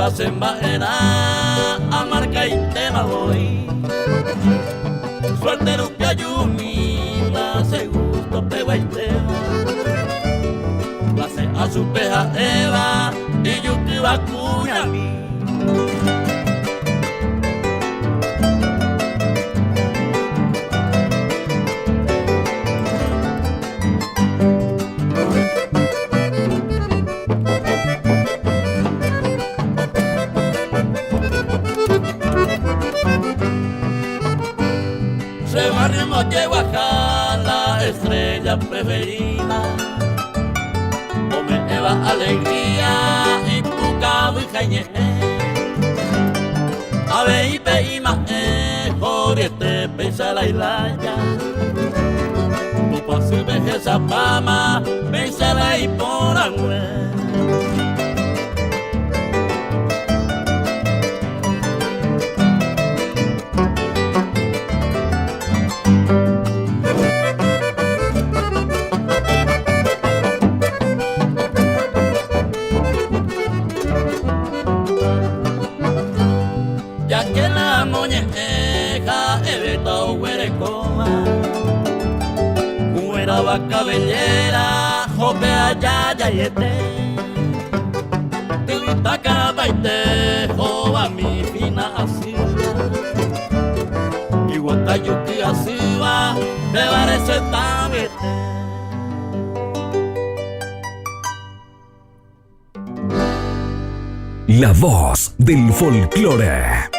va sembaera amarca y tema voy suerte no que ayumina se gusto pega y tema clase a su peja eva y yo que va cuña a mí Llego acá la estrella preferida o me lleva alegría y puca y jañe a ver y pe y más jodiete pesa la ilaya tu paso vejeza pama pesa la y por agüe vaca bellera, jope allá ya yete. Tilita carabaite, jova mi fina asila. Igual tayuki asiva, me parece tabete. La voz del folclore.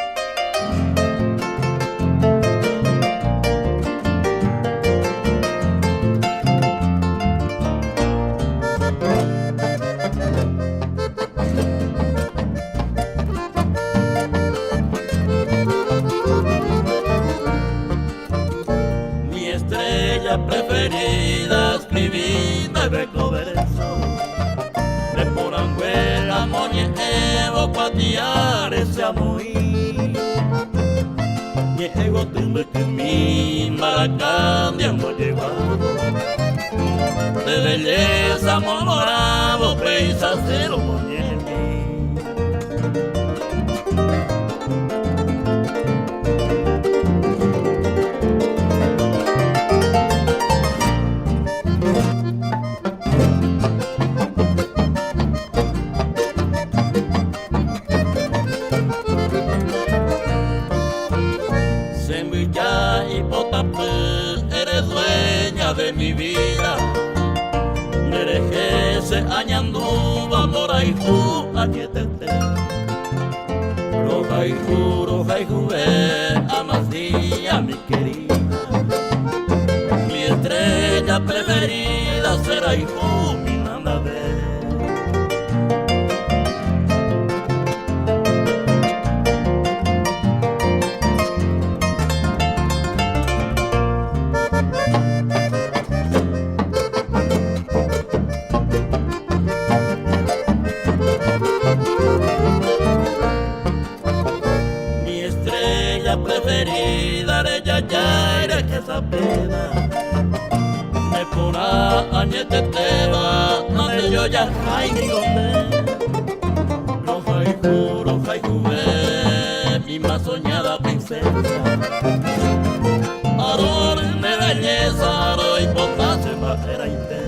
Preferida escribida y recoverso de poranguera moñevo cuatiar ese amoy niego tumbe que mi maracandia hemos llevado de belleza moravo peisa cero moñevi eres dueña de mi vida, merejese añanduba, mora y ju, añetete. Roja y juve, amas día mi querida. Mi estrella preferida será y ju, mi nana de. Preferida de ya eres que esa pena me pona añete teba ande yo ya hay mi gote roja y juve mi más soñada princesa adorme belleza aro y potasio en madera y té.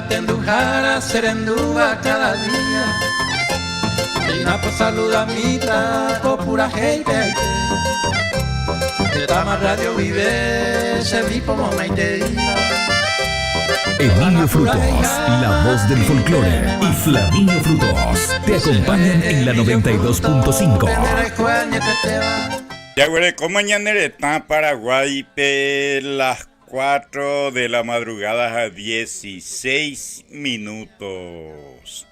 Tendujara serendúa cada día y una pues saluda mita pura gente de Tama Radio vive se vi como maite Emilio Frutos, la voz del folclore, y Flaminio Frutos te acompañan en la 92.5. Ya güey, como mañana está Paraguay las 4 de la madrugada a 16 minutos.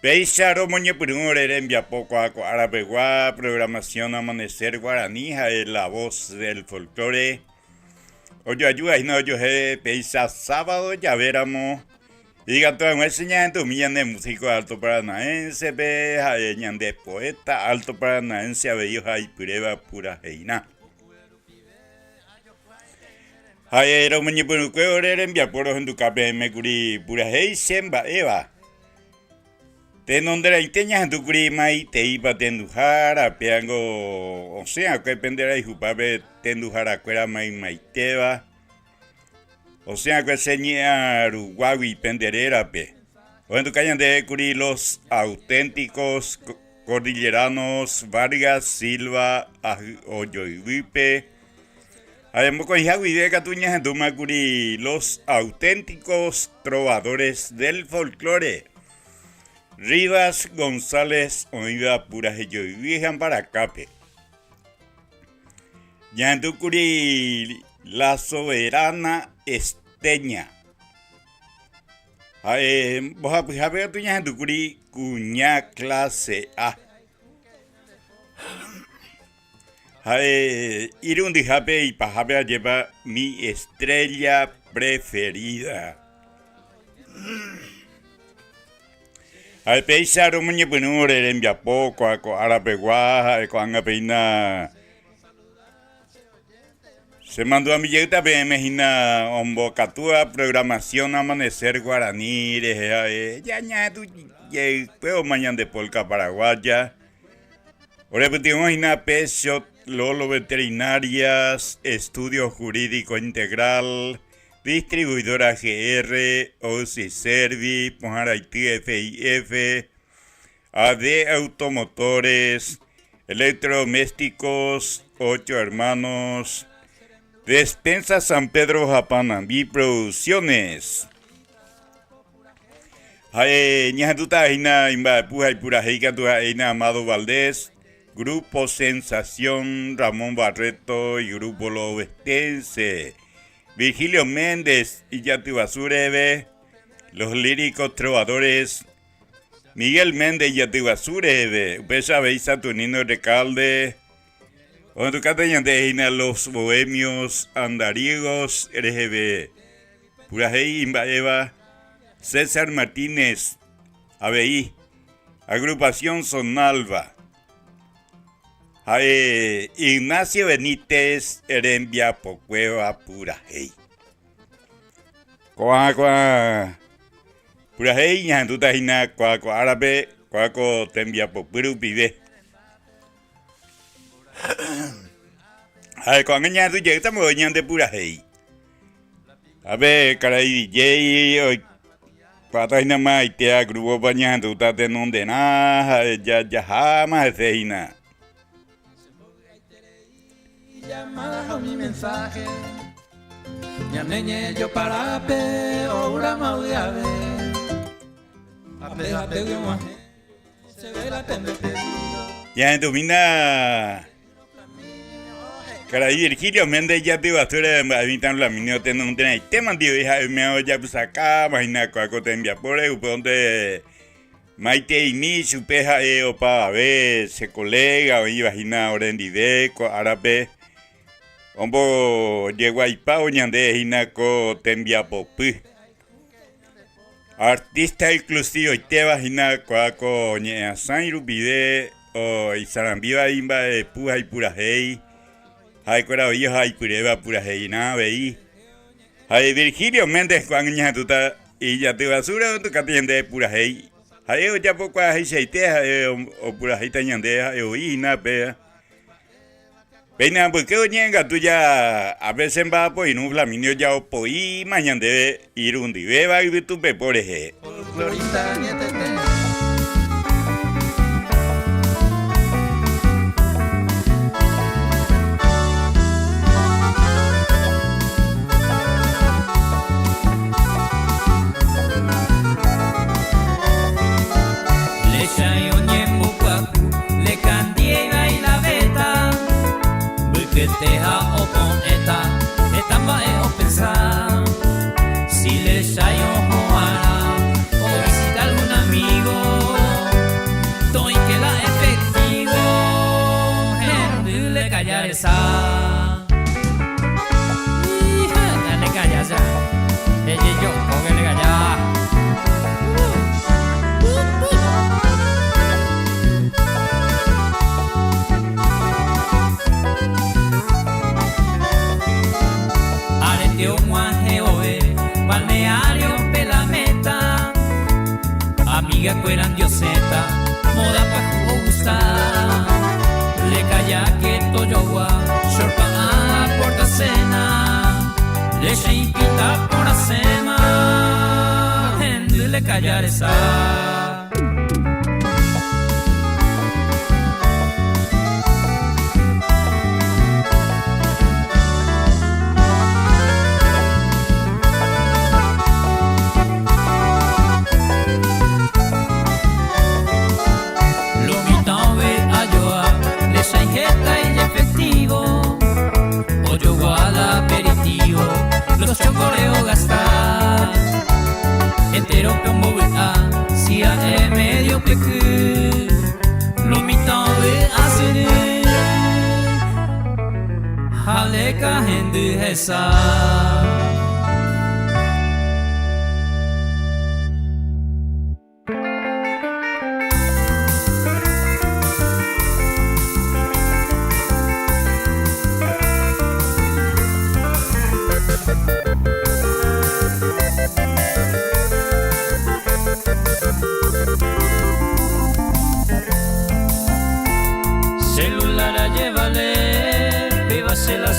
Peixaro moñe primero envía poco a Arapegua, programación Amanecer Guaranija, es la voz del folclore. Oye, ayuda y no, yo peisa sábado ya veramos Y gato en enseñando millan de músico alto paranaense, ve, haeñan de poeta alto paranaense, abellos hay pureba pura heina. Haero muñepuru cueore envia poros en tu cape me curi pura hei semba eva. Te nondera iteñas en tu curi mai te iba tendujara, peango, o sea, que pendera y jupabe tendujara cuera mai maiteva. O sea que seña Uruguay penderera pe. O en tu caña de curi los auténticos cordilleranos Vargas, Silva, Oyoiwipe. Además con Javi de Catuñas en tu macuri los auténticos trovadores del folclore. Rivas González Oiva Pura Oyoiwijan para Cape. Ya en tu curi la soberana esteña. Vos a ver tu en tu curi cuña clase A. Irundi Jape y Pajabe lleva mi estrella preferida. Peisa Romuñe Punure en Viapoco, a Arapeguaja, con Apeina. Se mandó a mi yeta, me imagina, convocatoria, programación, amanecer guaraní, ya, tu, ya, mañana de polca paraguaya. Ahora, pues, imagina, peso, lolo veterinarias, estudio jurídico integral, distribuidora GR, OCI Servi, Haití FIF, AD Automotores, electrodomésticos, 8 hermanos, Despensa San Pedro Japanambí Producciones. Ñajantuta Ina Imba Puja y Pura Heica Tuja Ina Amado Valdés, Grupo Sensación Ramón Barreto y Grupo Lovestense, Virgilio Méndez y Yati Basurebe, Los Líricos Trovadores, Miguel Méndez y Yati Basurebe, Upesa Beisa Tunino Recalde, Cuando tu cata los bohemios andariegos RGB, Purajei Imbaeva, César Martínez, ABI, Agrupación Sonalva, Ignacio Benítez, Erembia Pocueva, Purajei. Coa, Purajei, Yantuta Hina, Coa Árabe, Coa Tembia Popuru Pibe. Con ella tú llegas muy bien de Pura Hei. A ver, caray, DJ, hoy cuatro años más y te agrupo bañando, tú estás en donde nada, ya jamás se hina. Llamada mi mensaje, ya neñe yo para pe, ahora me a ver. Apégate de un se ve la tendete. Ya domina. Caray, Virgilio Méndez ya te va a hacer habitar la minota en un tren. Te mandó hija, me hago ya pues acá, imagina cuaco te envía por ahí, donde Maite y mi su peja o para ver, se colega, o imagina ahora en Diveco, árabe. Ombo llegó ahí pa, oñande, hinaco te envía por artista exclusivo, y te va a imaginar cuaco, ñea san y rubide, o y sarambiva imba de puja y pura hei. Hay cuera oídos, hay pureba, pura heina, veí. Hay Virgilio Méndez, cuando ya tú estás, y ya te basura, tú catiende de pura hei. Hay ya poco hay seite, o pura heita ñandeja, oí, na, pea. Peina, porque oñenga, tú ya, a veces va, pues, y no flaminio ya, o poí, mañana debe ir un diveba y tu peporeje. Florita, nietete. Teja o con esta va a pensar si le sayo o visitar algún amigo amiga cueran dioseta, moda pa' gustar. Le calla que toyowa, shorpa a porta cena. Le sheipita por a sema, hendu le callar esa. Los chocoreo gastar entero como a si a medio peque lo mitad de hacer haleka hende esa.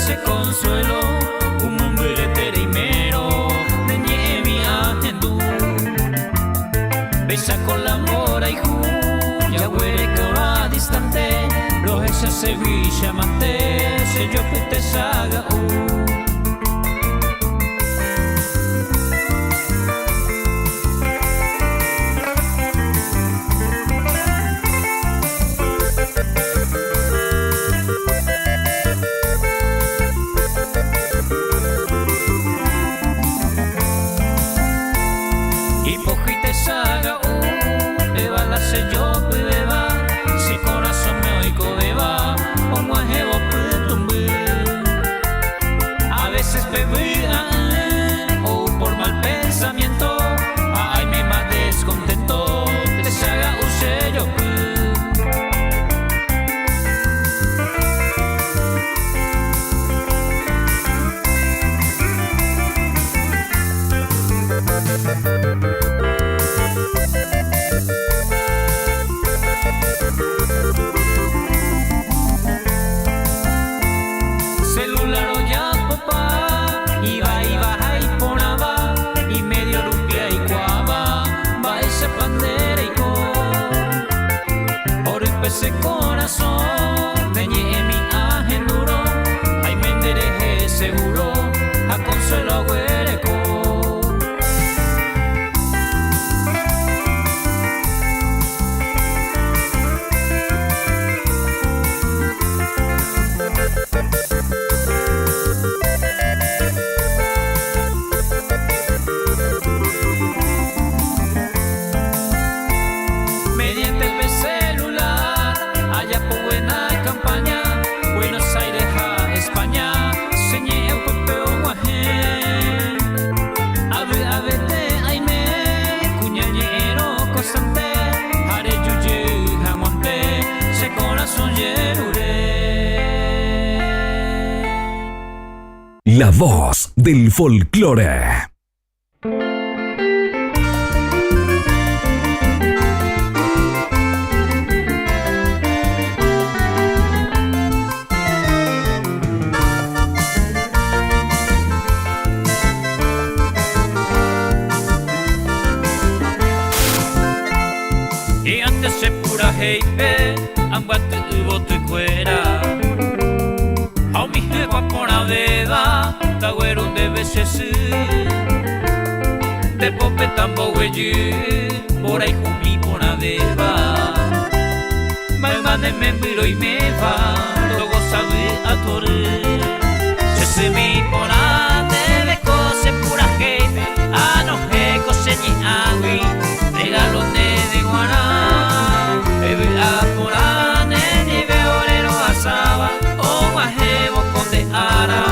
Se consuelo un hombre tereimero de nieve a Hendú besa con la mora y ya huele que va distante los echa Sevilla mate se yo pute saga ese corazón de mi ángel duro, ay me endereje seguro, a consuelo huereco. Mediante el celular, allá por buena campaña, Buenos Aires a España, señé un copeo guajé. A vete, aime, cuñañero cosante, haré yuye, jamonte, se corazón yerure. La voz del folclore. Y antes se pura heipe, aguante bote cuera. A mi jefa por la beba, tagüero de veces. De pope tambo güey, por ahí jumí por la beba. Malmane me miro y me va, luego sabe a torre. Se mi por la de cose pura heipe, a no he cose ni agui, regalo de guaná. Bebe a porane, ni veorero asaba, o guajebo con de ara.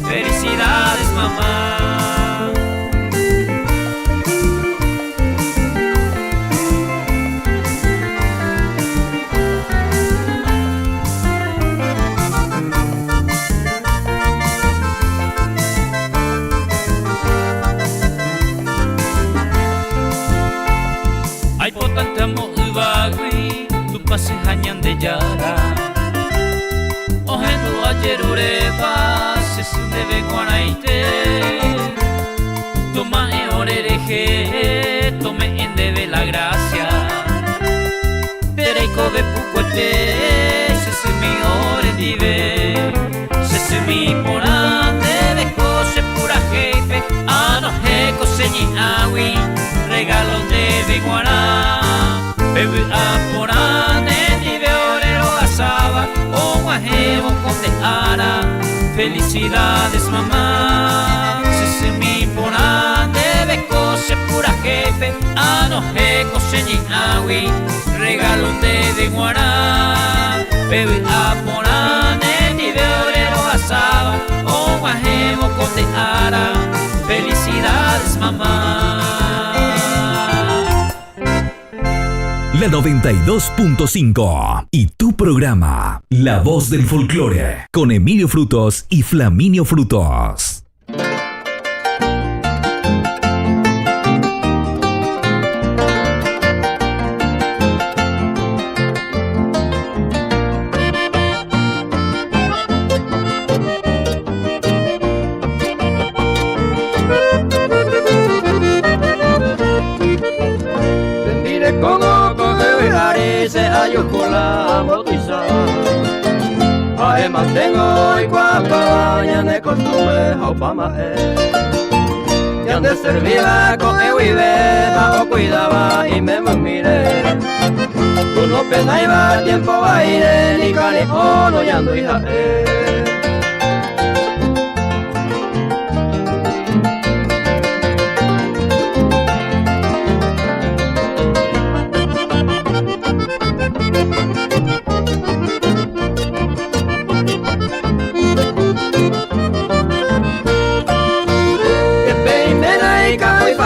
Felicidades, mamá. Ay, pota pasi hanyan de yara Ojendo ayer ureba se sundebe guanaite Toma e orereje tome en debe la gracia Pereiko be pucuete se sumi ore dive Se sumi porande de cose pura jefe Ano heco señi awi regalo de guaná Bebe a porande dive orero asaba O guajevo con de ara Felicidades mamá Se sumi porande de cose pura jefe Ano heco señi awi regalo de guaná Bebe a porande dive orero asaba O guajevo con de ara Felicidades mamá La 92.5 y tu programa La Voz del Folclore con Emilio Frutos y Flaminio Frutos. Con la motiza Además tengo y cuacabaña de costumbre Haupama Y antes servía con ewibeja O cuidaba y me mire Tú no pena iba tiempo a ir Ni cani o no yando hija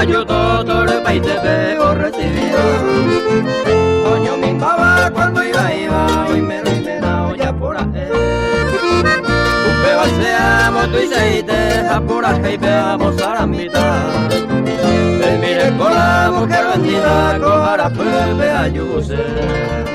Yo todo el país te veo recibido Coño mi baba cuando iba y me lo ya por ahí Upeba seamos tú y se te deja por ahí veamos a la mitad Me mire con la mujer bendita cojara pues ayúdese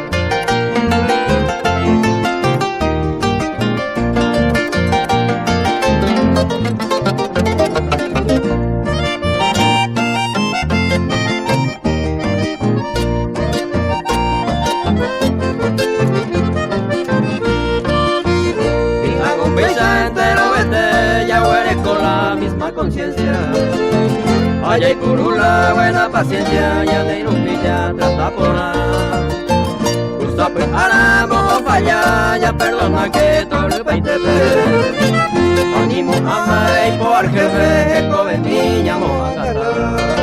conciencia Allá y por una buena paciencia Ya de irrumpilla trata por Gusta pues haramos o falla Ya perdona que todo el país te ve Ánimo ama y por jefe El joven niña mo a cantar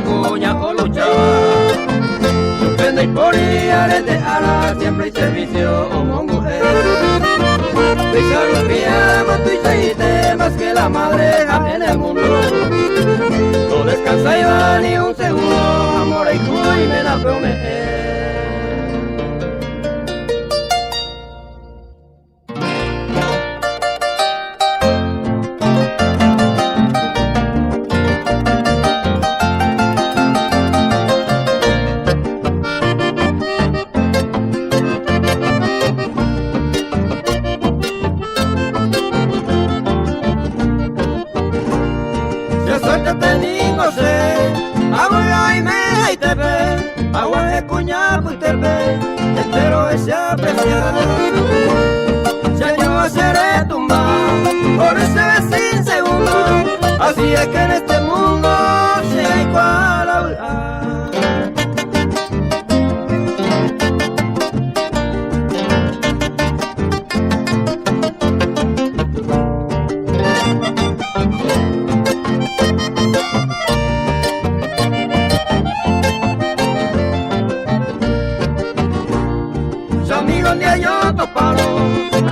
cuña o luchaba Supende y por de ala Siempre hay servicio como mujer Picarupiamos tú y seite Más que la madreja en el mundo No descansa y va ni un segundo Amor y cuy me la promete Espero ese apreciar Si yo seré tumbar Por ese vez sin segundo Así es que en este mundo Si hay cual hablar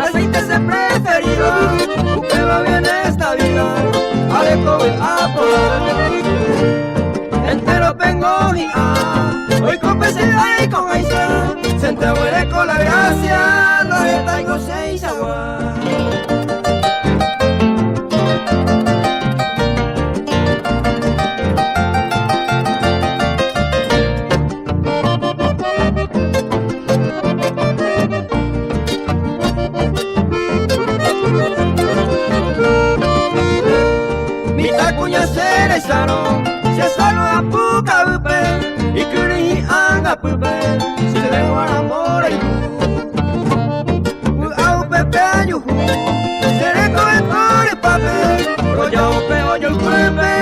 Aceite se preferido, usted va bien esta vida, ale joven a por cogía, hoy compensé ahí con Aisa, se entrehuele con la gracia, no está en seis aguas. Se saluda puka upe, y kuri anga pupe, se le guarda mora y aupe peñuju, se le coge por el papel, roya upe oyo el pupe,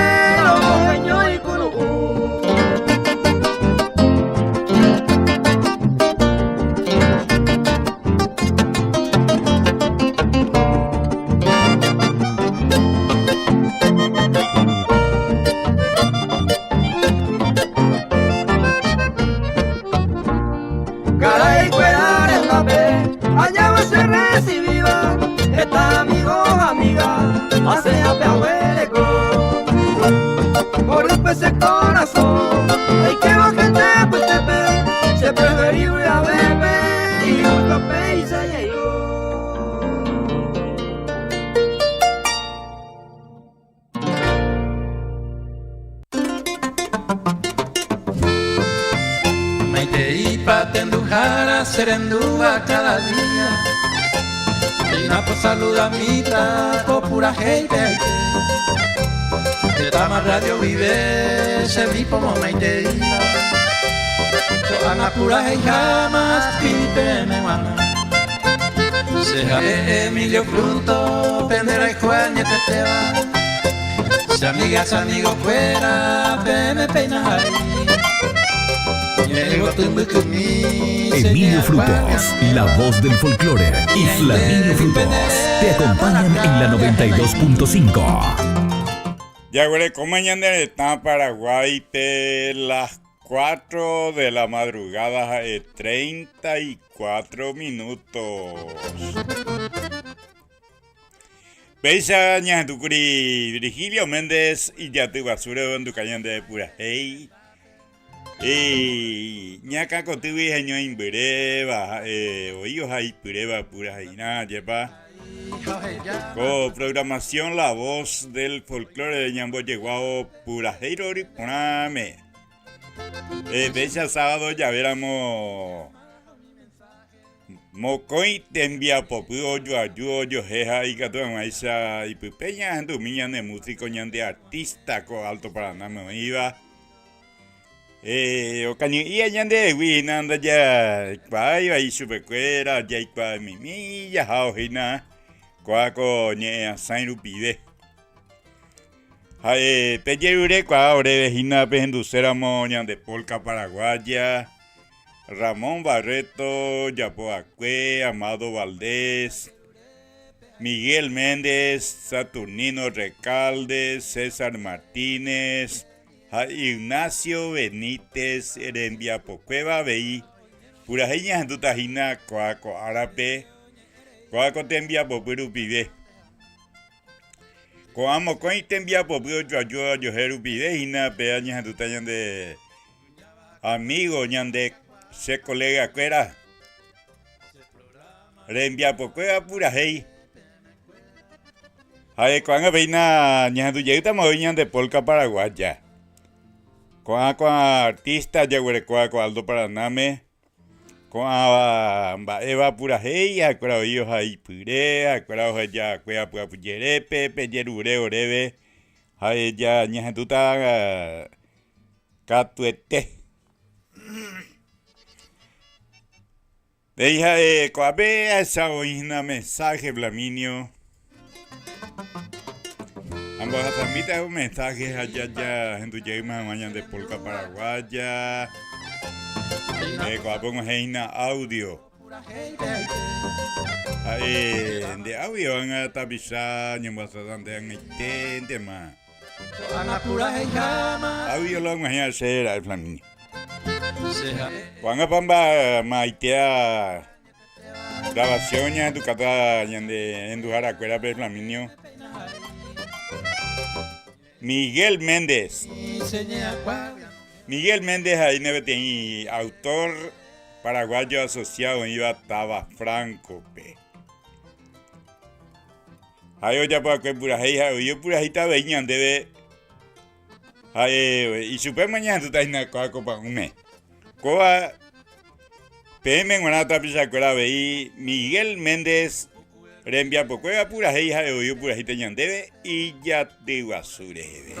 lo cogeño y kuru. Hace a pehueleco por un pez de corazón. Hay que bajar de Putepe, se preferió ir a beber y un papel y se llegó. Maite y patendujara serendúa cada día. Na po saluda mita po pura gente de Tama Radio Vive se vi po momente so ana pura hey jamás pipe me wana se Emilio Fruto pendera y Juan te va se amigas amigos fuera me peina ahí. Emilio Frutos, la voz del folclore, y Flaminio Frutos te acompañan en la 92.5. Ya huele con mañana está Paraguay pe las 4 de la madrugada 34 minutos. Beisa ñatukuri Virgilio Méndez y ya tu basura en tu cañón de pura hey. Ñaca contigo año en breva, oídos ahí breva pura ahí nada lleva. Con programación La Voz del Folclore de Ñambo llegó pura heirori poname. Becha sábado ya veramos Mocoy te envía populo yo ayudo yo jeja y que todo maíza y peña en tu miña de músico ñan de artista con Alto Paraná me iba. Ocaño y allá de Winanda ya, vaya y supercuera, ya y pa mi ya jaojina, cuaco ñea Saint Lupide. Peyerure cua orevejina penducera moñan de polca paraguaya, Ramón Barreto, Yapoacue, Amado Valdés, Miguel Méndez, Saturnino Recalde, César Martínez, Ignacio Benítez, Erembia Pocueva, Veí, Purajeña en tu tajina, Coaco Arape, Coaco te envía Popuru Pide. Coamo Coy te envía Popuru Yoyo, Yojeru Pide, Hina, Peañas en tu tañan de amigo, ñande, se colega Cuera. Erembia Pocueva, Purajei. Cuando veina, ñan tu yeguita moviñan de polca paraguaya. Con artista ya huele con Aldo Paraname, con Eva pura heya, con ellos ahí pure, con ellos ya cuea pura puyerepe, peyerure oreve, ahí ya ñajentuta catuete. Deja coabe esa oína mensaje Flaminio. Ambos transmiten un mensaje allá ya en tu llegada mañana de polca paraguaya. Cuando heina audio. De audio van a tapizar ni más adelante en el tema. Audio lo vamos a hacer al Flaminio. Cuando pamba maitea grabación ya en tu cata en tu jaracuera del Flaminio. Miguel Méndez, Miguel Méndez ahí y autor paraguayo asociado iba Taba Franco pe. Ahí ya para que pura ahí yo pura hita veñan debe ahí y super mañana tú estás na copa un mes. Coa PM ngona ta pisa cola veí Miguel Méndez reenvia poco pura hija de yo pura hita ñan debe y ya te basure.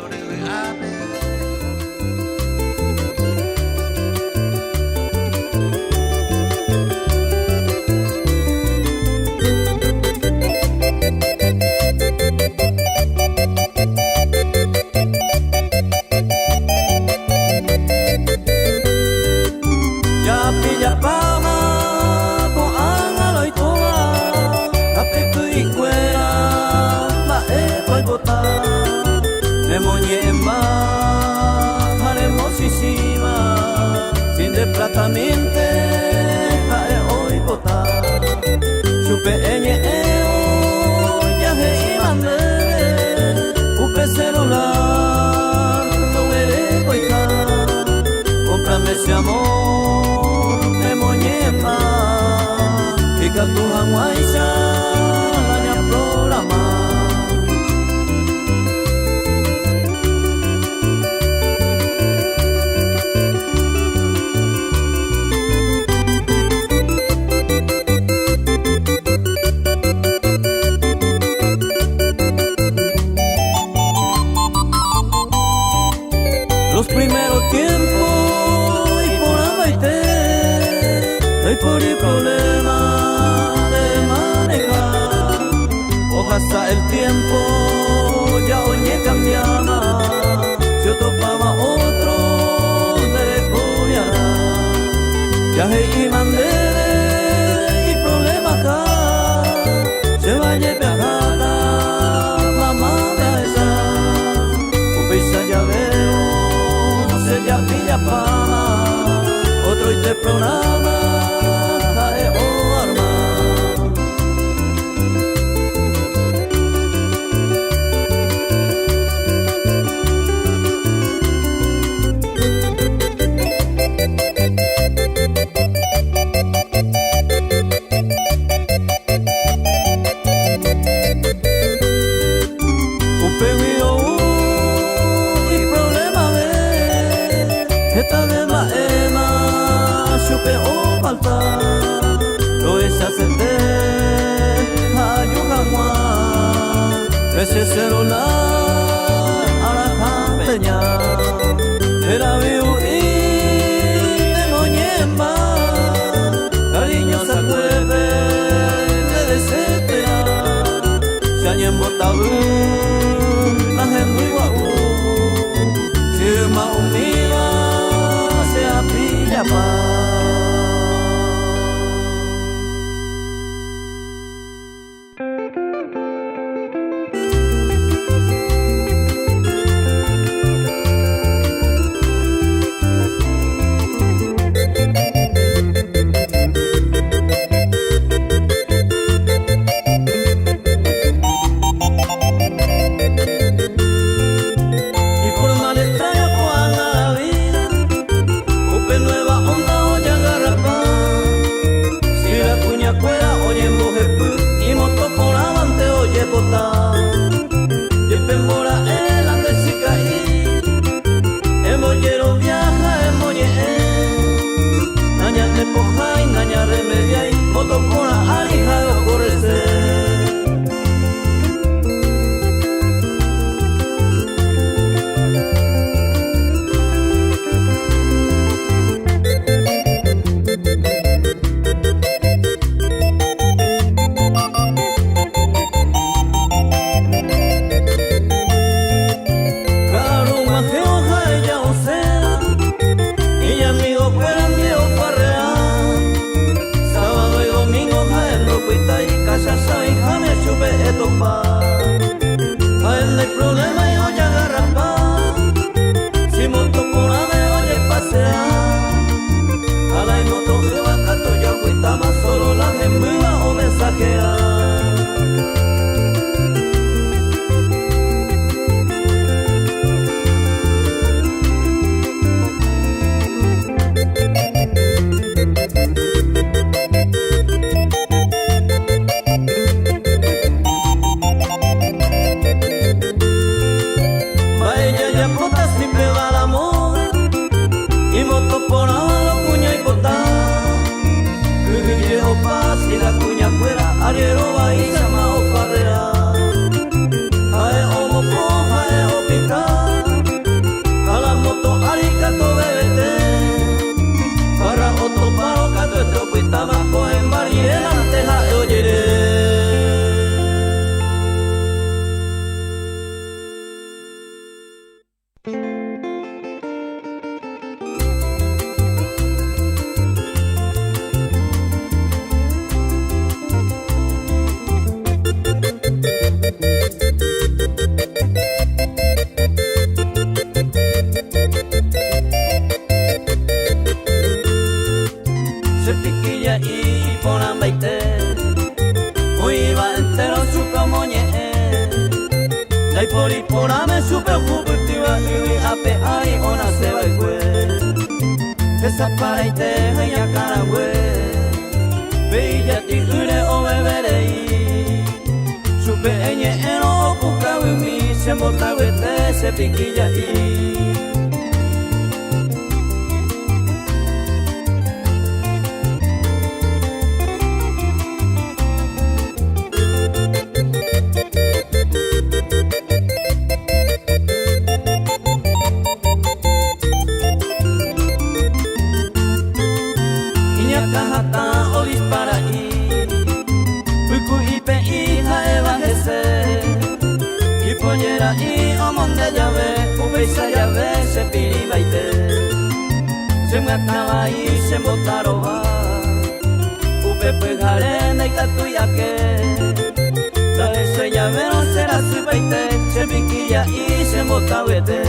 Tratamente hae hoy bota chupe eñe ya he imande upe celular no veré coica cómprame ese amor me moñema y que tu hanguaisa la ña programa. Los primeros tiempos y por abaite, hay por el problema de manejar. Ojalá el tiempo ya hoy me cambiaba, si yo topaba otro me copiará. Ya hay mandé y problema acá, se vaya viajada, mamá de esa, o pisa ya veo. Ya pilla fama, otro y te programa, cae o arma. Un pedido y problema esta vez la ema supe o falta lo es hacerte ayuda ese celular a la campeña era viu y de moñemba cariño se acuerde de desesperar se añen botabú la gente guau si ma unida pilla arriero va y llama o farrea ae o moco ae o pica a la moto aricato bebete para otro paro cato este opuesta bajo en barriera teja e oyere. Se piquilla y ponan baite, hoy va entero su camoñe. Dai por me su preocupativa y ape ay ona se va el cue. Esa para ite ya carangüe, veía ti ure o beberei. Su peñe eno ocuca mi se mota vete se piquilla y. Cajata o dispara y Puicu y pe y jaeva jese y pollera y omon de llave ubeisa llave se piribaite se me acaba y se botaroba ube pues jarena y tatuya que la ese llave no será su baite se piquilla y se botavete.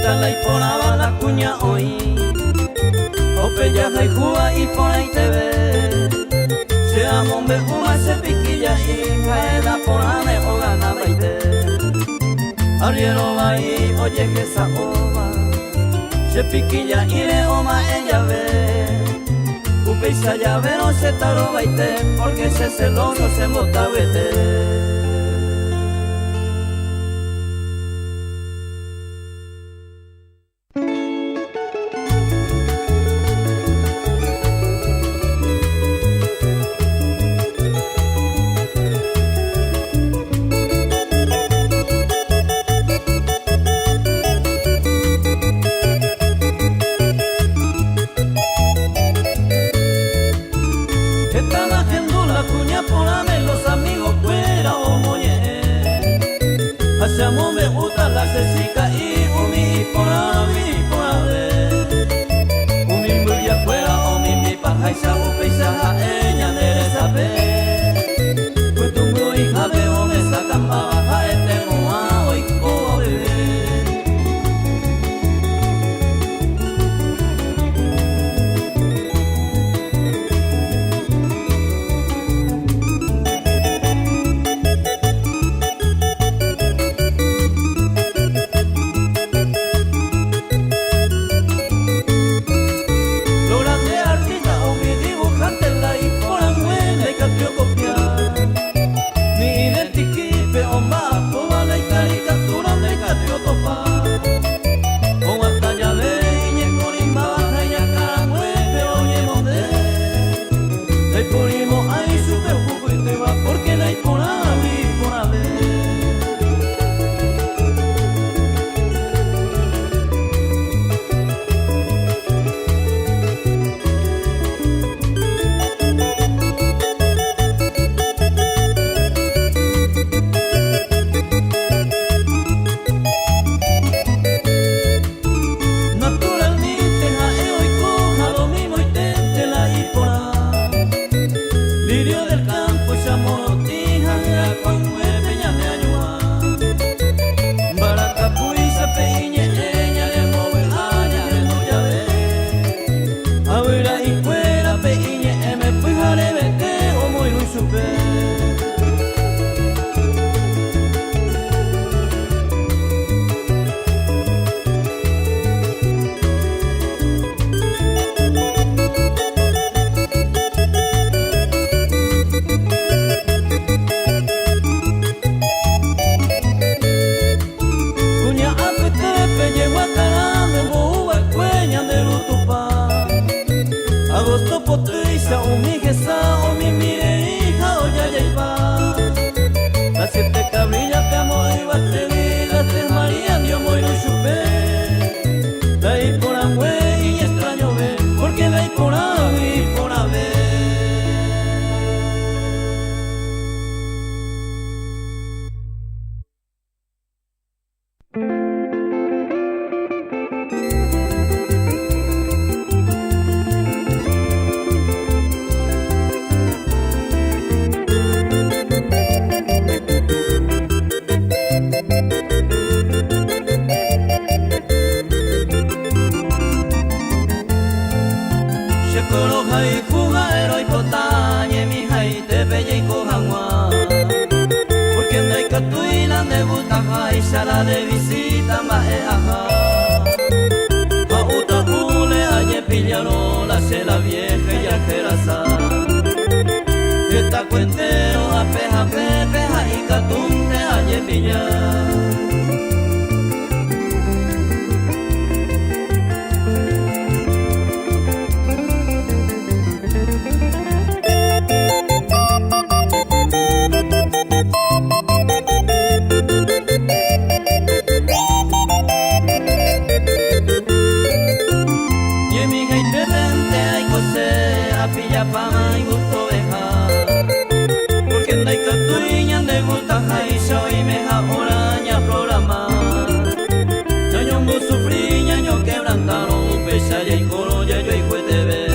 La y por la cuña hoy Opeya y juga y por ahí te ve Se amombe una se piquilla y caeda por ane o gana baite Arriero va y oye que esa ova Se piquilla y le oma ella ve Upeisa llave no se taro baite Porque ese celoso se mota vete. Hacemos me gusta la cesica y umi por a mi por a ver umi muy afuera o mi paja y sabu paisaja ella debe saber pues tu muy jabe o me sacan baja este moa hoy o bebé. y sala de visita mae ajá. Pauta ule aye pillaron la cela vieja y ajeraza. Esta cuentero apeja pepeja y catunte aye pillar. Pama y gusto veja, porque en Daikatuiña de gusta jaiso y meja oraña programar. Ñaño mu sufrí, ñaño quebrantaron, pesa y coro ya yo y cuetebe.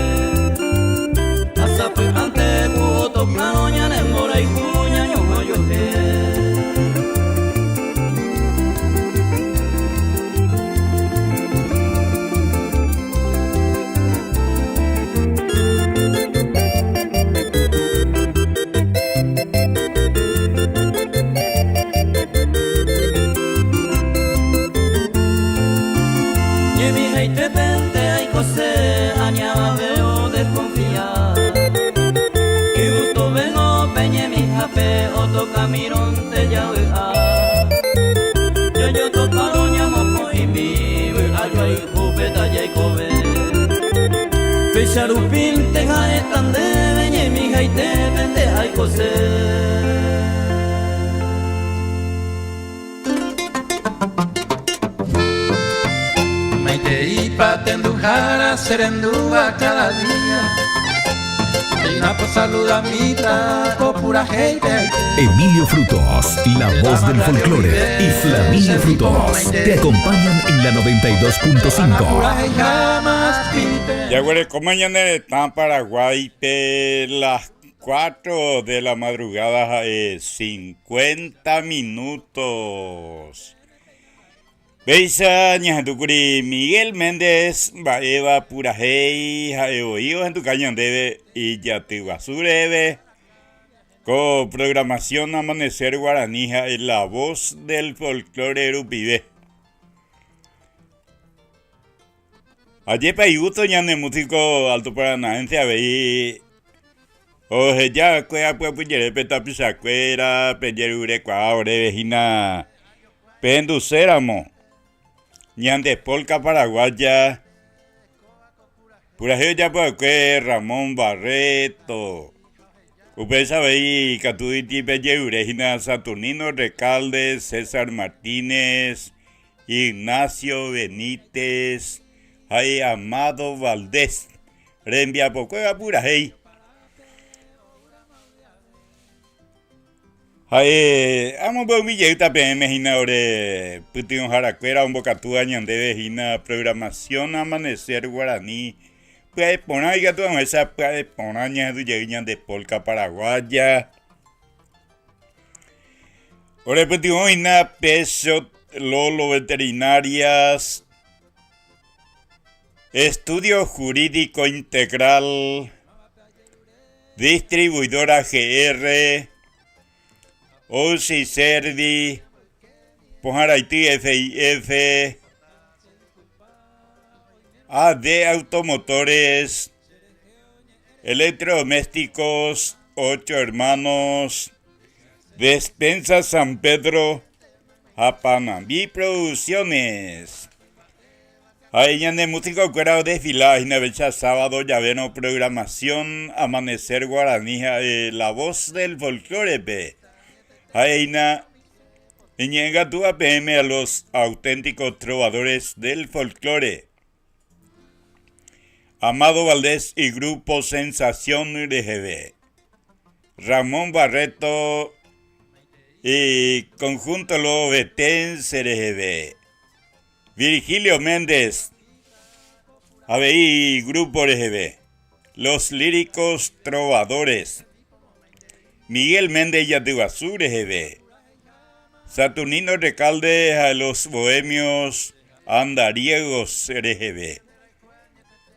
Hasta fue antes puto plano, ña de mora y cuña, ño yo que. Camirón te llave a yo toparo ñamo y mi ayo y jupeta y cobe Pecharupín te jae tan de veñe mi jaite vende ay cose. Maite y patendujara serendúa cada día. Y una pues saludamita, pura gente. Emilio Frutos, la voz del folclore, y Flaminio Frutos te acompañan en la 92.5. Ya huele como mañana están Paraguay, las 4 de la madrugada, 50 minutos. Beisa ñajantukuri Miguel Méndez, Baeva Purajei, Jaeoío en tu cañón debe y Yatiguazurebe. Con programación Amanecer Guaranija en la voz del folclore Rupibe. Ayer payuto ñane músico alto paranaense a ver. Oje ya cuea puede peta pisacuera, peyerure cuaore vejina penducéramo. Ñande polca paraguaya. Purajeo ya puede Ramón Barreto. Usted sabe que tú Regina Saturnino Recalde, César Martínez, Ignacio Benítez, hay Amado Valdés, Rembia Pocueva pura hey. Hay amo mi yeuta PM hina ore pution jaracuera un bocatúa ñande hina programación Amanecer Guaraní. Puede poner ya toda esa puede poner ña de polca paraguaya. Ore pution hina peso lolo veterinarias. Estudio Jurídico Integral, Distribuidora GR, OSI Cerdi, Pojaraití FIF, AD Automotores, Electrodomésticos, 8 Hermanos, Despensa San Pedro, Apanambí Producciones. Ahí ya de música cuerado desfilada y nevecha sábado ya ven programación Amanecer Guaranija la voz del folclore pe. Ahí na ñega tu APM a los auténticos trovadores del folclore. Amado Valdés y Grupo Sensación RGB. Ramón Barreto y Conjunto Lo Betense RGB. Virgilio Méndez, ABI Grupo RGB, Los Líricos Trovadores, Miguel Méndez Yatiguazú RGB, Saturnino Recalde a Los Bohemios Andariegos RGB,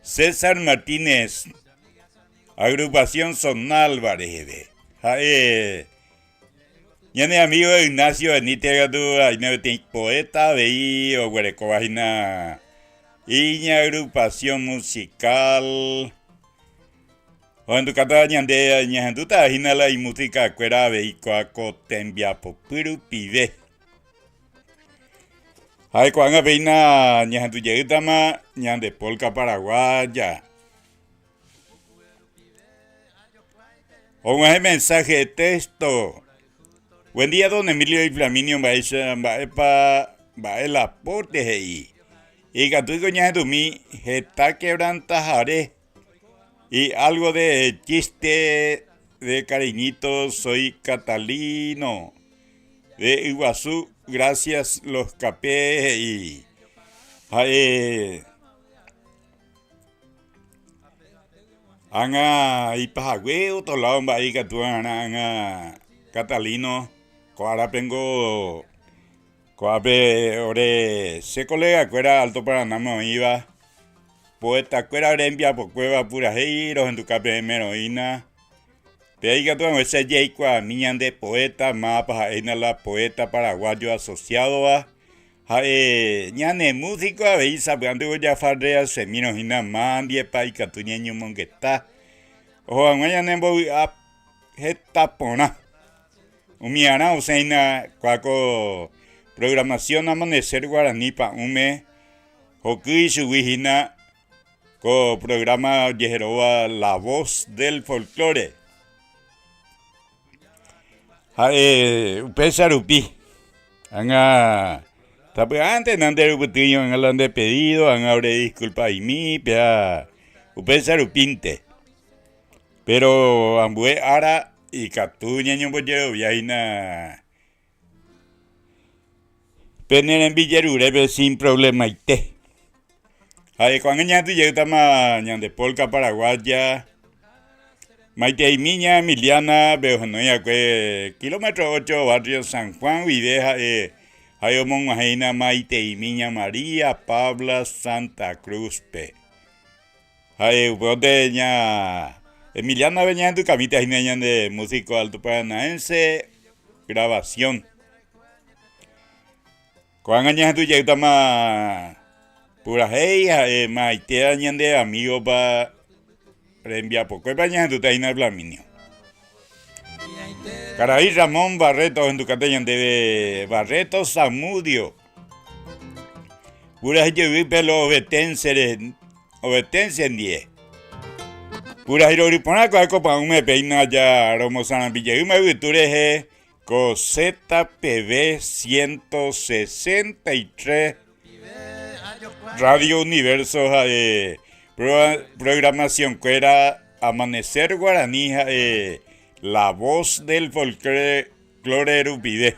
César Martínez, Agrupación Sonalva RGB, ñane amigo Ignacio Benítez Gadu, ahí tem poeta, veí o guarecobajina, iña agrupación musical. O en tu cata ñande ñajanduta jinala y música cuera veí coaco tembia popiru pibe. Hay cuanga veina ñajandu yegutama ñande polka paraguaya. O un mensaje de texto. Buen día, don Emilio y Flaminio, va el aporte ahí. Y Gatuico Ñajadumí, está quebrantajare. Y algo de chiste de cariñito, soy Catalino. De Iguazú, gracias los capé y... Anga y Pajagüe, otro lado, va ahí que tú anga Catalino. Coara tengo coape ore se colega cuera Alto Paraná me iba poeta cuera rembia por cueva pura heiros en tu cape heroína te diga todo ese yeicua niñan de poeta mapas en la poeta paraguayo asociado a ñane músico a veis sabiendo ya farrea se mino hina mandie pa y catuñeño mongueta o mañana voy a jetapona Umiana usaina cuaco programación amanecer guaraní pa un mes. Hoki subijina co programa yejeroa La Voz del Folclore. Upesarupi. Anga tapi antes nande ruputillo en de pedido, anga abre disculpa y mi pea upesarupinte. Pero ambue ara y Catuña ño bollero viaina pener en Villarurebe sin problema ite. Ay cuando ña tu llega ma ñan de polka paraguaya. Maite y miña Emiliana veo no ya que kilómetro 8 barrio San Juan videja hay mon maina Maite y miña María Pabla Santa Cruz pe. Ay bodeña Emiliana venía en tu camita de músico alto paranaense, grabación. Cuando añas tu llega más pura hey, maite añan de amigo para enviar poco para añas tu taina Flaminio. Caraí Ramón Barreto en tu cateñan de Barreto Zamudio. Pura yo vi pelo obetense en 10. Pura hiroripona cuaco pa un me peina ya romosana villeguma viture co ZPV 163 Radio Universo programación cuera Amanecer Guaraní La Voz del Folclore Rupide.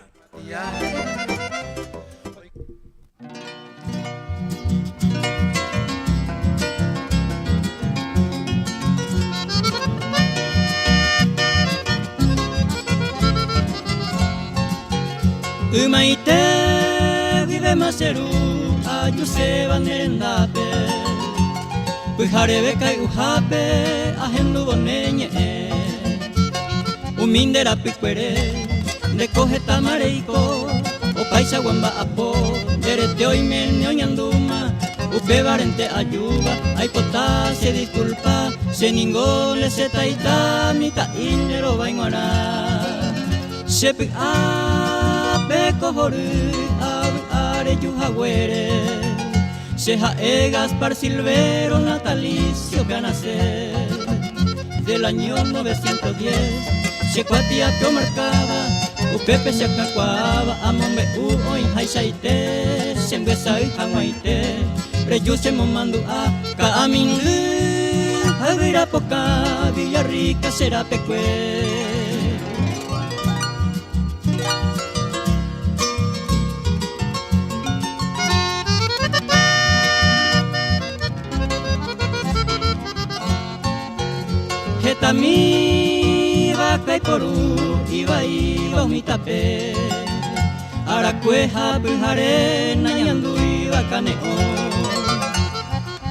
Umaite vive maseru ayuse banendape Pujarebe kai uhape ahendu bonenye Umindera pikwere recoge tamareiko Opaisa guamba apo derete hoy menio ñanduma Upe barente ayuba ay potase disculpa Se ningole se taita mita indero baingora Sepi Peko horu are yuhaguere Seja Gaspar Silvero natalicio que nacer del año 910 Se cuatia que marcaba Upepe se acacuaba Amombe hoy haisaite Sembesa y hamaite Reyuse momandu a Kaamingu Hagira poca Villarrica será pecue Tami vaca y coru iba mi tape Aracueja pujare nañandu iba caneo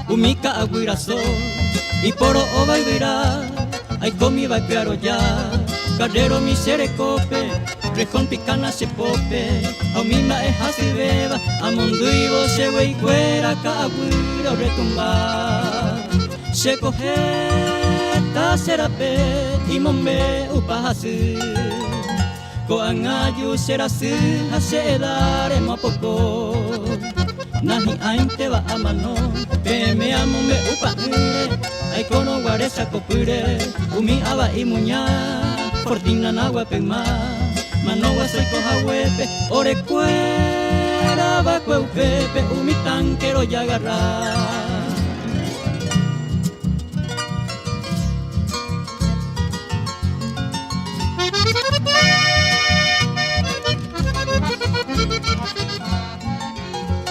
Umika aguirazo y poro oba ibira Ay comi va claro ya Cardero miserecope Rejón picana se pope, au misma es así beba, amonduivo se wey fuera cabuiro retumbar. Se coge ta serape y mombe upahasi. Ko angayu serasi hase dare mapoko. Nahi ainte wa amano, peme amombe upahire. Ay kono guaresa kopure, umi awa imunya, fortina nawa pema. Manowa seiko hawepe, ore kuera va kueupepe, umi tanquero ya agarrar.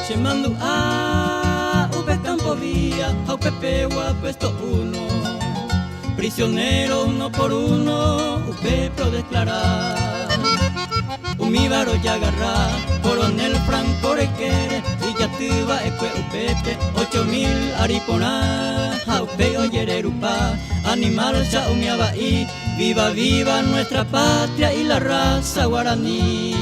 Se mando a upe campo vía, a upe pewa puesto uno. Prisionero uno por uno, upe pro declarar. Umibaro ya agarrar, coronel Franco requiere, y ya tuva eque upepe, 8.000 aripona, a upe oyererupa, animal ya umiaba y viva viva nuestra patria y la raza guaraní.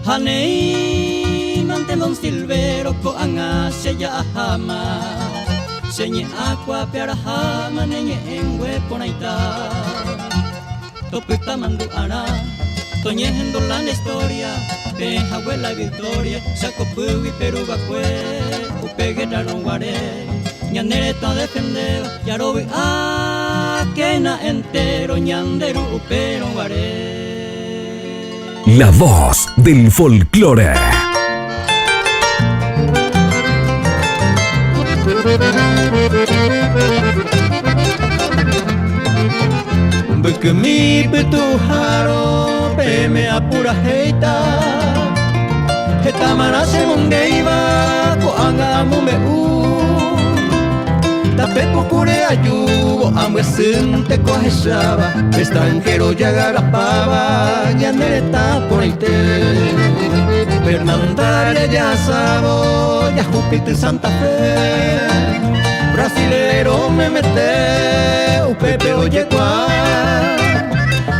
Hanei mantelon silvero ko anga seya ahama, señe aqua pearahama neñe engwe ponaita, toputa mandu ara. Toñejendo la historia, peja la victoria, saco puwi Perú bacue, upegueta ronguare, ñanere ta defender, yarobi a quena entero, ñanderu upe ronguare. La voz del folclore. Porque mi petujaro me apura heita, heta manase mungeiva ko anga mume tape pokure ayubo amwe sente ko hesaba, extranjero ya garapaba ñanereta poite. Fernandale ya sabo ya Júpiter Santa Fe, brasilero me mete upepe oye kwa.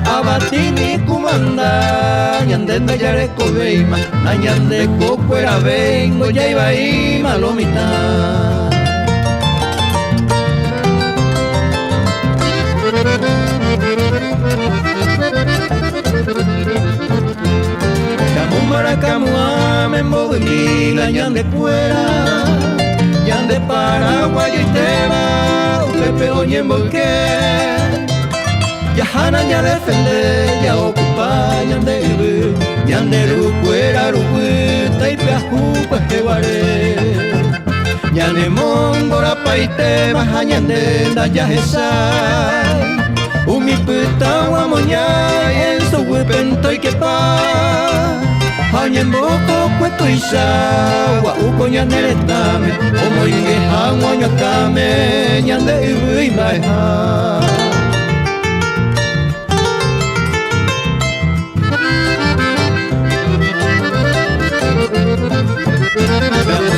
Abatini kumanda, ñandende yareko beima, nañande cocuera vengo, ya iba y malomita. Camumara camua, me modo mila, ñande fuera, ñande Paraguay y Teba, upepe oye en volqué. Yahana ya defende, ya ocupa, ñande ibu, ñande rupuera rupu, taipe ajupa jeguare. Ñane mongora paite, baja ñande da ya jesai. Umi puta guamoña, en su huipento y quepa. Hañen boko cueto isha, guauco ñande retame, como ingeja guaño kame, ñande ibu y maeja.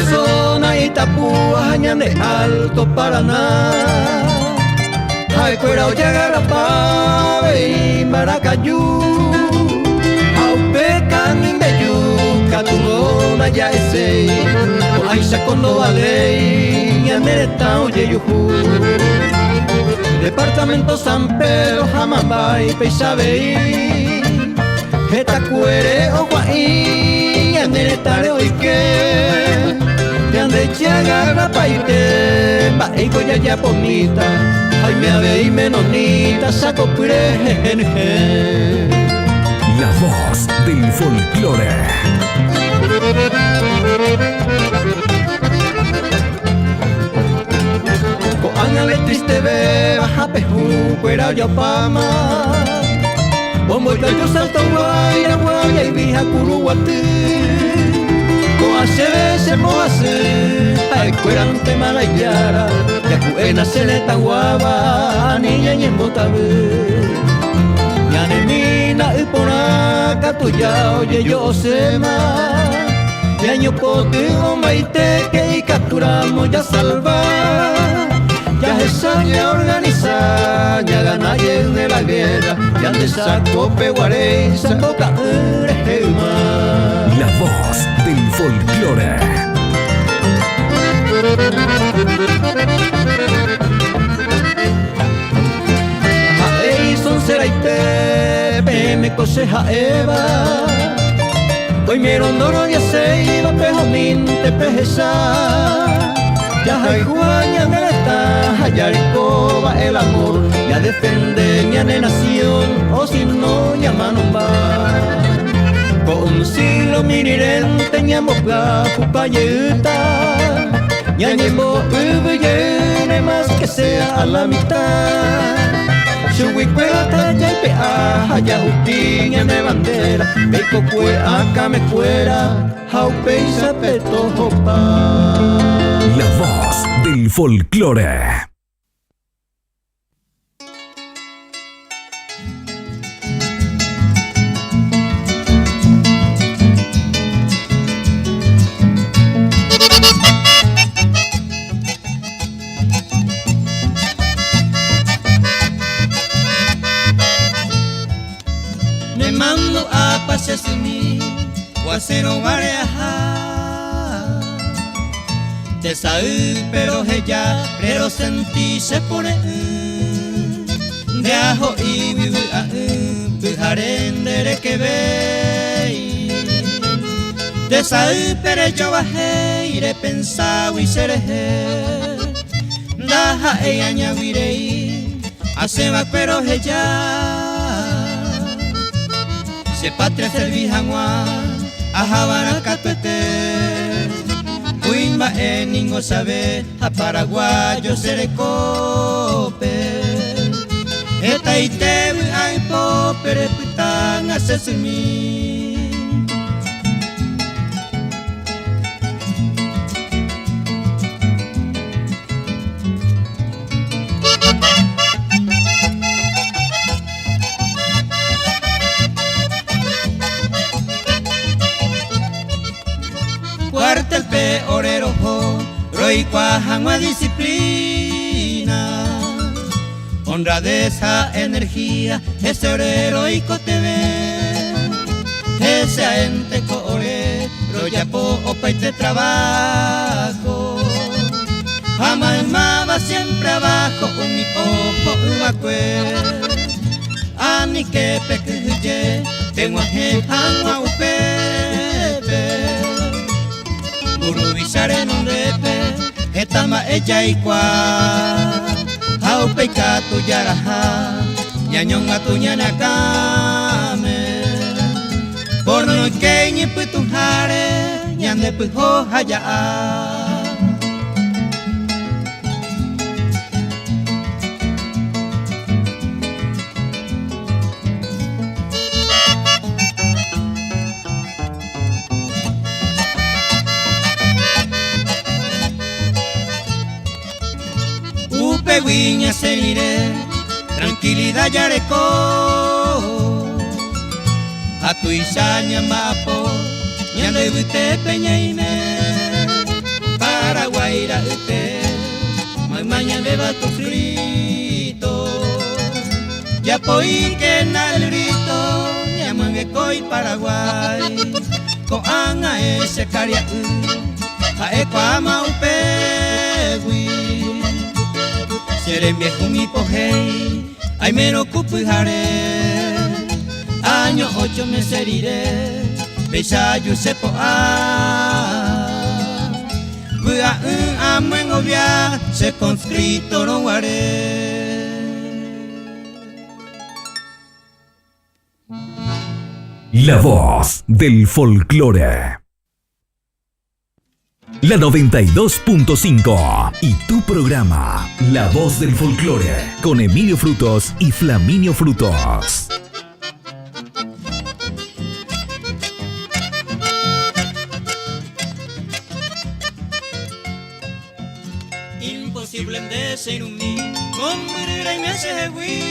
Zona Itapúa, ñande Alto Paraná, Jaicuera Ollagarapá, y Maracayú, Aupecan Indeyú, Catulona ya ese, Oaisa Condo Valey, ñandereta Oyeyujú, Departamento San Pedro, Jamambay, Peixabey, Jetacuere, Oguaí, ñanderetare oike. Yande chaga paite, baico ya ya bonita, ay me ave y menonita, saco pureje. La voz del folclore. Ko ángale triste ve, baja peju, cuera ya pama. Bombo y yo salto guaya, guaya y vija curuguatí. Se moase, ay cuerante malayara, ya cuena se le taguaba, ni ya en botabe. Ya ne mina y poraka tu ya oye yo sema, ya ño pote o maite que capturamos ya salva. ya esa ya organiza, ya gana de la guerra, ya de saco peguaré, saco caerema. La voz del folclore. Jaei son seraite, me coseja Eva. Hoy me rondoro ya se iba pejominte pejesa. Ya hay guaña de la estaja, ya ricoba el amor, ya defende mi nación, o si no llaman va. Con un siglo mirirente ñamo gafu payeta, ya ñemo ubuyene más que sea a la mitad. Chuhuicueta ya pea, ya upiña de bandera, beco cue acá me fuera, jaupeisa petojopa. La voz del folclore. Me mando a pasear sin mí, o a hacer ovareja. De saúl pero ella, pero sentí se pone de ajo y vive pujarendere que ve. De saúl pero yo bajé, iré pensado y seré. Daja ella ñaguirei, hace va pero ella. Se patria servijangua, a Habana catuete. Uimba en ningo sabe, a paraguayo seré cope. Eta ite ay popere putan hace sumi. Cuartel pe orero ho, roi cuajangua disciplina. Honradeza, energía, ese orero y coteve. Ese ente core, roya po opaite trabajo. Amaimaba siempre abajo, un mi ojo ubacue. Ani que pecuye, tengo aje angua upepe. Urubisare en un repe, etama ella y cua. Haupeika tu yaraja, ñañonga tu ñanakame. Por no que ñi putunjare, ñande pujo haya. Peguiña seguiré, tranquilidad yareco. A tu isaña mapo, ñande vite peñaime. Paraguaira ute, mañana beba tu frito. Ya poi que nal grito, ñamangue coi Paraguay. Con anga ese caria a ecuama upegui. Serem viejo mi pojei, ay mero cupujare. Año 8 me seriré, besayo sepo a. Bua amuen obvia, se conscrito no guaré. La voz del folclore. La 92.5 y tu programa La Voz del Folclore con Emilio Frutos y Flaminio Frutos. Imposible de ser un mí, morir y me hace huir.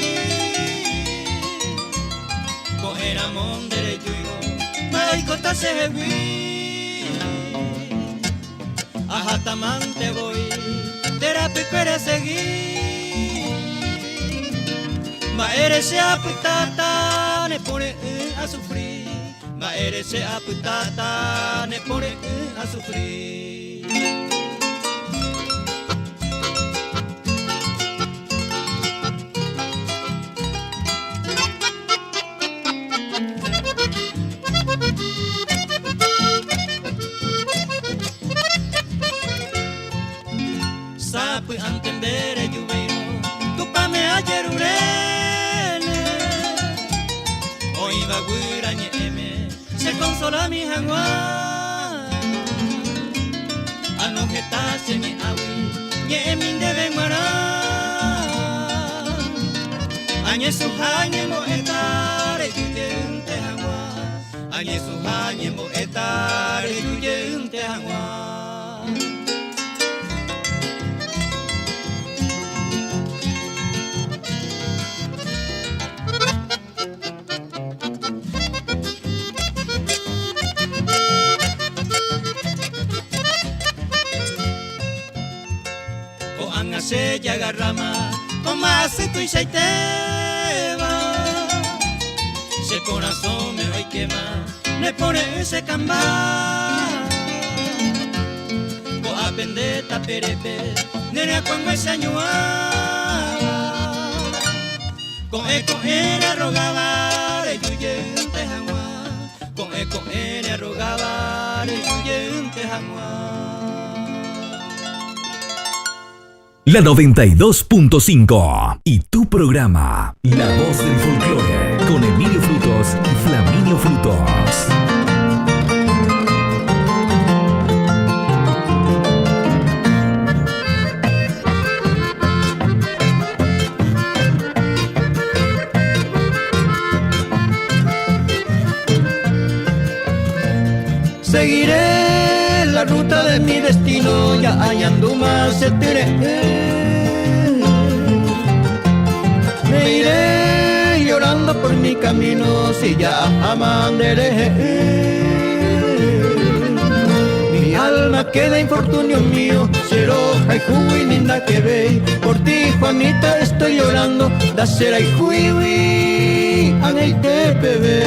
Coger a mondere yuigo, maikota se huir. Ajatamante voy, Matera piquere seguir. Maere se aputata ne pone a sufrir. Maere se aputata ne pone a sufrir. Sapu antendere juveiro, tupame ayer urene. Hoy va guira ñeme, se consola mi jangua. Anujeta se ni awi, ñemin debe mara. Añe su jañe mo etare yuyente jangua. Añe su jañe mo etare yuyente jangua. Se yagarrama, como se tu y se va. Se corazón me hoy quema, me pone ese camba. Go a pendeta perepe, nere cuando ese año con eco era rogaba, de yuyente jangua. Con eco era rogaba, de yuyente jangua. La 92.5 y tu programa La Voz del Folclore con Emilio Frutos y Flaminio Frutos. Seguiré la ruta de mi destino, ya hallando más se tiré. Me iré llorando por mi camino, si ya amanderé. Mi alma queda infortunio mío, seroja y juy linda que ve. Por ti, Juanita, estoy llorando, da cera y juy, aneite bebé.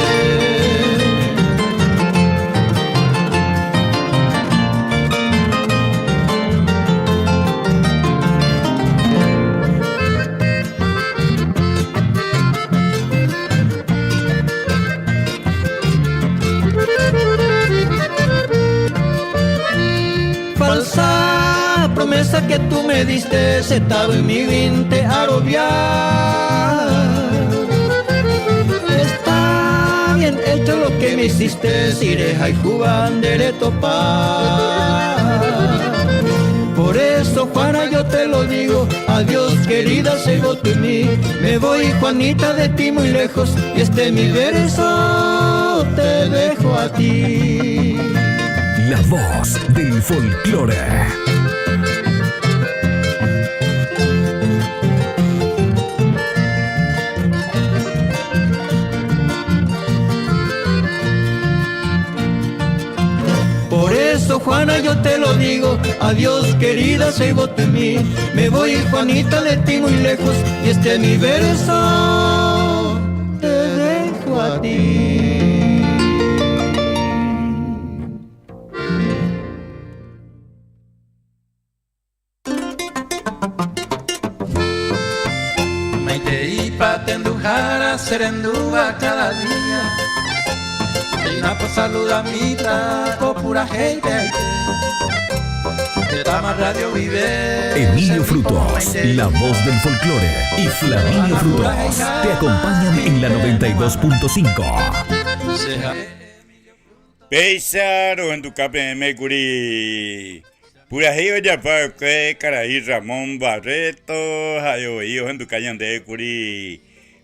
Falsa promesa que tú me diste, setado en mi vinte arobiar. Está bien hecho lo que me hiciste, sireja y jubandere topar. Por eso, Juana, yo te lo digo, adiós querida, sigo tú en mí. Me voy, Juanita, de ti muy lejos, y este mi verso te dejo a ti. La Voz del Folclore. Por eso, Juana, yo te lo digo, adiós querida, sigo tú en mí. Me voy, Juanita, de ti muy lejos, y este mi verso te dejo a ti. Tendujara serendúa cada día. Y na pues saluda mita pura gente. De Tama Radio Vive. Emilio Frutos, La Voz del Folclore y Flaminio Frutos te acompañan en la 92.5. Pesaro en tu KPM Curi. Pura hijo ya para que Caraí Ramón Barreto, hayo hijos en tu calle de Curi.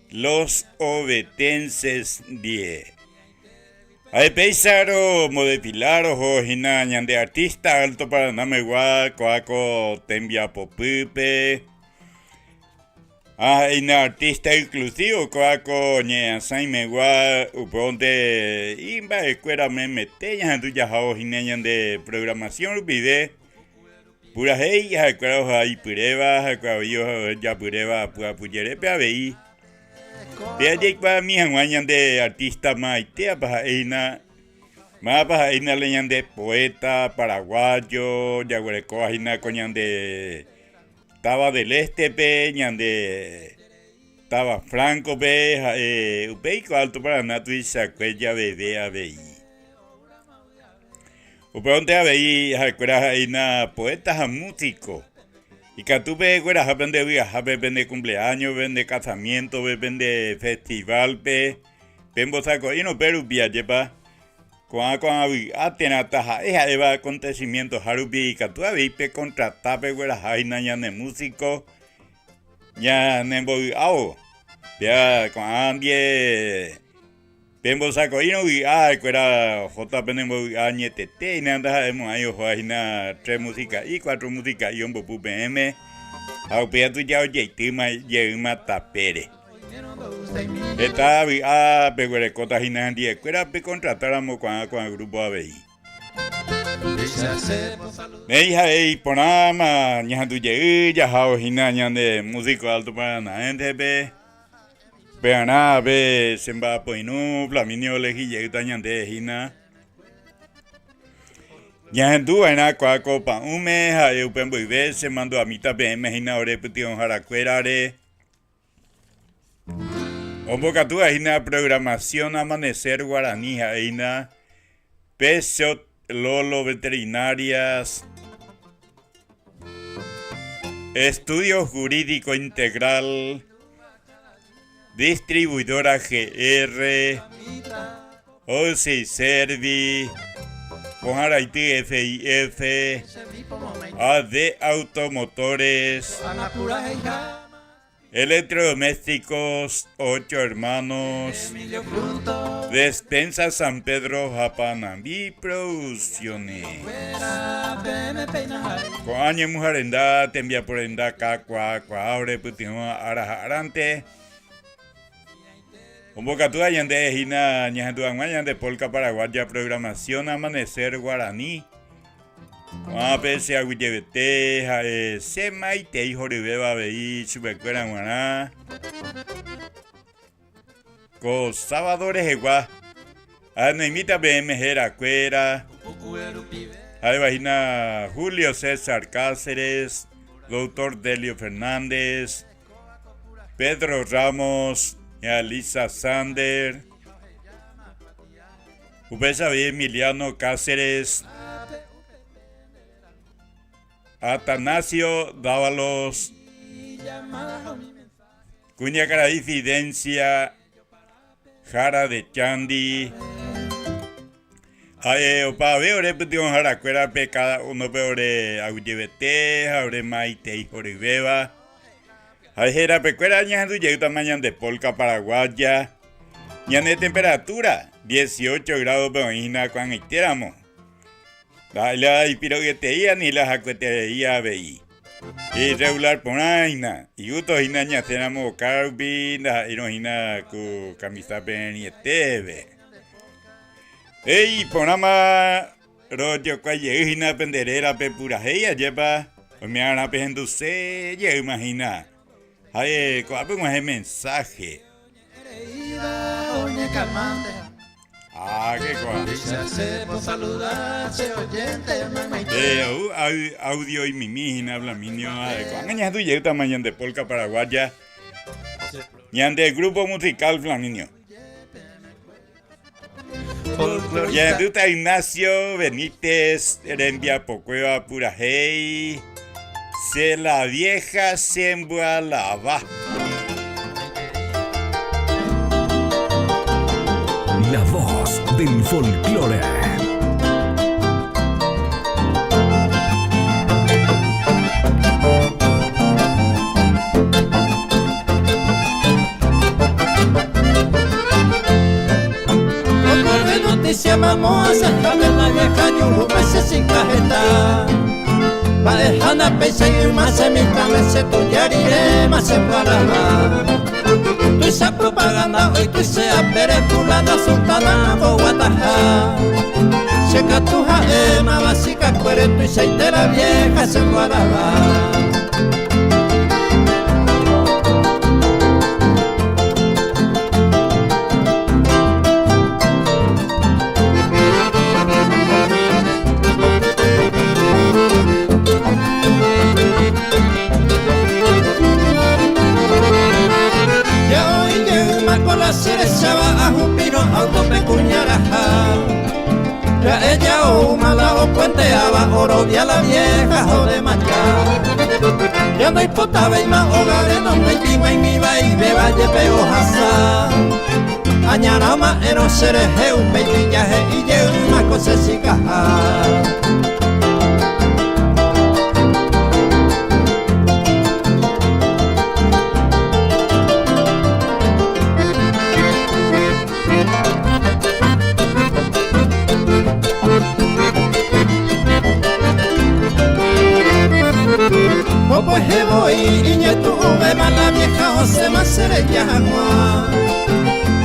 Los obetenses 10. Ay Pesaro, modepilaro, jojina, ñande artista alto para namegua, coaco, tembia popupe. Ay na artista inclusivo, coaco, ñe saimegua, uponte, imba escuela me mete, ya tu ya jojina ñande programación, olvidé. Pura hey, jacuaro hay pureba, jacuabillo ya pureba, pura puyere, pe abei. Pe allí pa mi hanguañan de artista maitea pa eina. Ma pa eina leñan de poeta paraguayo, yaguareco ajina coñan de Taba del Este pe, ñan de Taba Franco pe, upeico alto para natu y sacuella bebé abei. Upeonte abei, jacuara eina poeta a músico. Y catupe guera happen de viaja, ven de cumpleaños, ven de casamiento, ven de festival pe, pembo saco y no peru viajepa. Cuando atena taja, eva acontecimientos harubi, catua vipe contratape guera jaina ya de músico, ya nembo ao, ya cuando pembo saco y no cuera JP nembo añetete y nada hemos ayo jaina 3 música y 4 música y un popu PM, au pea tu ya oye tima yema tapere. Esta peguere cota jina die cuera pe contratáramos con el grupo ABI. Neja ponama ña tu ye ya hao jina ña de músico alto para na gente pe. Peana be semba poinu Flaminio legi ye tañan de jina. Ña du ana kwa copa ume ha eu pembo ibe se mando a mitad PM jina ore pution haracuera re. Ombocatú aina programación amanecer guaraní aina peso lolo veterinarias estudio jurídico integral distribuidora GR OCI Servi Ponjaraiti FIF AD Automotores Electrodomésticos 8 hermanos Despensa San Pedro Japanambi Producciones Coañe mujerenda tembia por enda cacua abre putino arajarante Convocatoria yande jina ñajandu de polka paraguaya programación amanecer guaraní a veces a Guillevete, se maite hijo de beba veí, chubecuera guaná. Co sábadores igual. A no imita BM Jera Cuera. A vagina Julio César Cáceres, Doctor Delio Fernández, Pedro Ramos, y Alisa Sander. Ubesa Emiliano Cáceres. Atanasio Dávalos, Cuña Caradifidencia, Jara de Chandi, opa veore pution jara cuera pe cada uno peore agullevete, abre maite y joribeba, ajera pe cuera ña du llega mañana de polka paraguaya, ña de temperatura 18 grados peoina cuan iteramo. Dale y pirogueteía ni la jacuetería veí. Y regular ponaina. Y uto hina ña tenamos carbi, na ino hina ku camisa penieteve. Ey, ponama rojo cuaye hina penderera pe pura heya lleva. O me hará pe henduse, ya imagina. Ay, coape un mensaje. Qué cosa. Audio y mimígina habla minio. Cuando tú llegas mañana de polka paraguaya. Y de grupo musical Flaminio. Ya tú Ignacio Benítez, Herendia Pocueva Pura Hey. Se la vieja se embualaba. La voz del folclore. Por noticia vamos a sacarle la vieja yo meses sin cajeta. Va dejando a pensar y más se me se tuyariré más se parará. Tu esa propaganda hoy tu sea pere fulana sultana o guataja. Mira tu jaema, básica, cuereto y seis de la vieja se guaraba. Ya ella o mala o puenteaba, orodia la vieja o de machar. Ya no hay potaba y más hogares donde hay viva y mi va y beba y peojasa. Añara más ero sereje un peitillaje y lleva una cosa si caja. Pues voy y ya tu beba la vieja José Macere Yahua.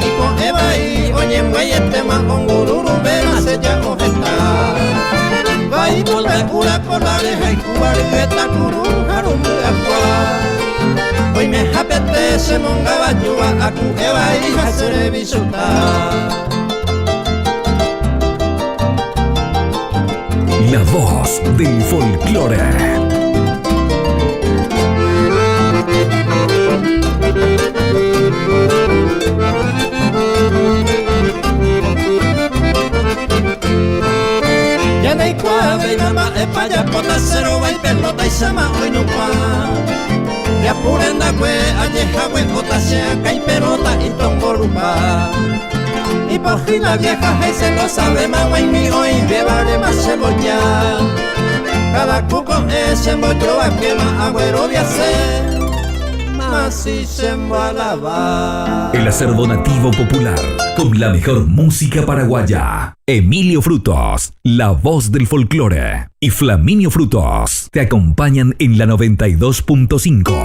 Y con Eva y oye güey este más con gururu beba se ya ojeta. Va y por la cura con la vieja y cubarigueta gururu jarum de agua. Hoy me japete se mongaba yuba a cu Eva y Jacere bisuta. La voz del folclore. Ya no hay cuave y mamá es pa' allá pota cero va y pelota y sama hoy no pa. Ya purenda cue ayeja cue pota sea ca y pelota y tomborupa. Y por fin la vieja hey se lo sabe mamá y mi hoy llevaré más cebolla. Cada cuco ese mocho va que más agüero de hacer. Así se embalaba. El acervo nativo popular con la mejor música paraguaya. Emilio Frutos, la voz del folclore, y Flaminio Frutos te acompañan en la 92.5.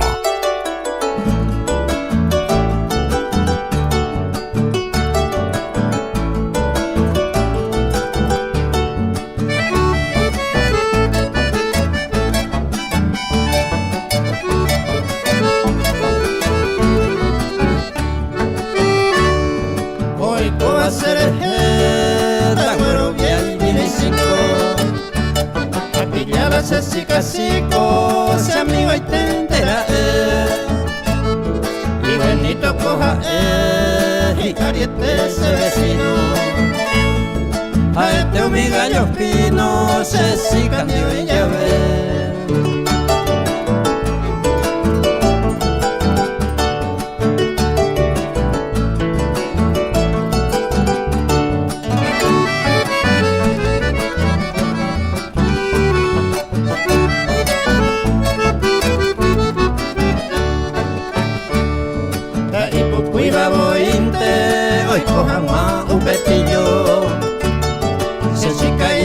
Si casico, si amigo y te entera y Benito coja y cariete ese vecino. A este amiga yo opino, se si cambio y ya ve.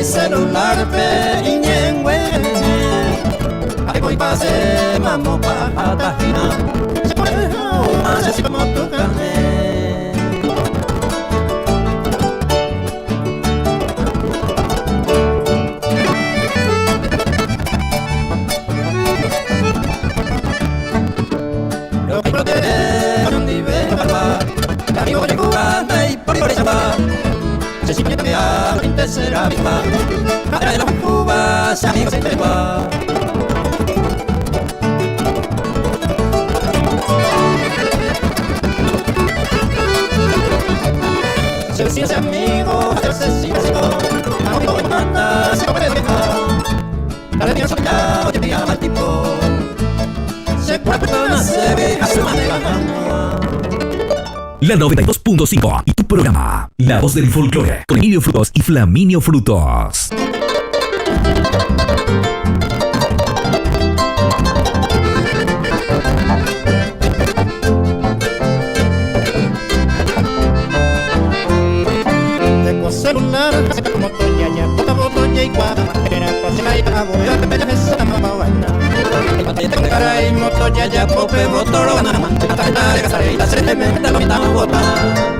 Celular pe iñengüe ay voy pase mamo pa tajina se pone más así como tu carne. Lo que protege con un nivel barba la vivo de cubana y por ahí va. Se siente que a la será misma. Madre de los cubas, amigos en tregua. Se decía amigo, se sigue amigo y manda, se come de vieja. Dale Dios allá, oye mi ama tipo. Se cuerpa, se ve, a su manera. La 92.5 y tu programa, La Voz del Folclore, con Emilio Frutos y Flaminio Frutos. Tengo celular, así como toya, ya poca botoya y guapa. Era fácil ahí para voy a que me dejes esa mamá buena. Tengo cara y moto ya ya pope botoro gana. Hasta que la de gastar y la serie me da lo mitad bota.